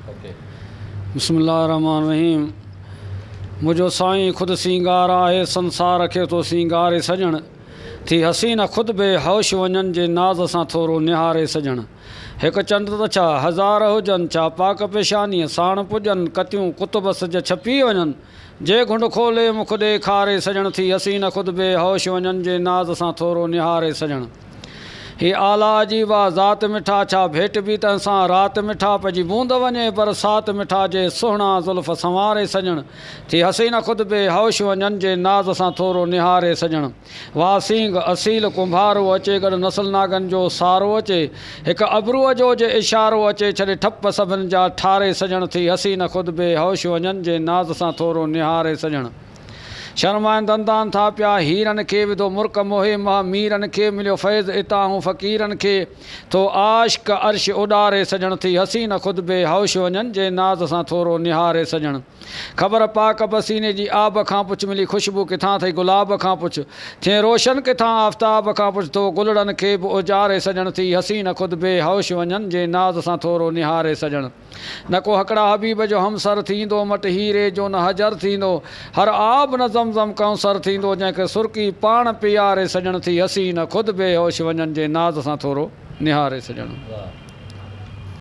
बिस्मिल्लाहिर्रहमानिर्रहीम। मुझो साईं ख़ुद सिंगार आहे, संसार खे तो सिंगारे सजण। थी हसीन ख़ुद बे होश वञनि जे नाज़ सां थोरो निहारे सजण। हिकु चंड त छा हज़ार हुजनि, छा पाक पेशानीअ साण पुॼनि, कतियूं कुतुब सिज छपी वञनि, जे घुंड खोले मुख ॾेखारे सजण। थी हसीन ख़ुद बे होश वञनि जे नाज़ सां थोरो निहारे सजण। ही आला अजीबा ज़ात मिठा, छा भेट बि तंहिंसां राति मिठा, पइजी बूंद वञे बरसाति मिठा, जे सुहिणा ज़ुल्फ़ संवारे सजण। थी हसीन ख़ुद बे होश वञनि जे नाज़ सां थोरो निहारे सजण। वाह सींग असील कुंभारो अचे, गॾु नसल नागनि जो सारो अचे, हिकु अबरूअ जो जे इशारो अचे, छॾे ठप सभिनि जा ठारे सजण। थी हसीन ख़ुद बे होश वञनि जे नाज़ सां थोरो निहारे सजण। शर्माइनि दंदान था पिया हीरनि खे, विधो मुर्क मोहे मां मीरनि खे, मिलियो फैज़ इतां फ़क़ीरनि खे, तो आशिक़ अर्श उॾारे सजण। थी हसीन ख़ुद बे होश वञनि जे नाज़ सां थोरो निहारे सजण। ख़बर पाक पसीने जी आब खां पुछ, मिली ख़ुशबू किथां थई गुलाब खां पुछ, थिए रोशन किथां आफ़्ताब खां पुछ, तो गुलड़नि खे बि उजारे सजण। थी हसीन ख़ुद बे होश वञनि जे नाज़ सां थोरो निहारे सजण। न को हकड़ा हबीब जो हमसर थींदो, मट हीरे जो न हजर थींदो, हर आब न ज़मज़म कौसर थींदो, जंहिंखे सुर्की पाण पीआरे सजण। थी हसीन ख़ुद बे होश वञनि जे नाज़ सां थोरो निहारे सजण।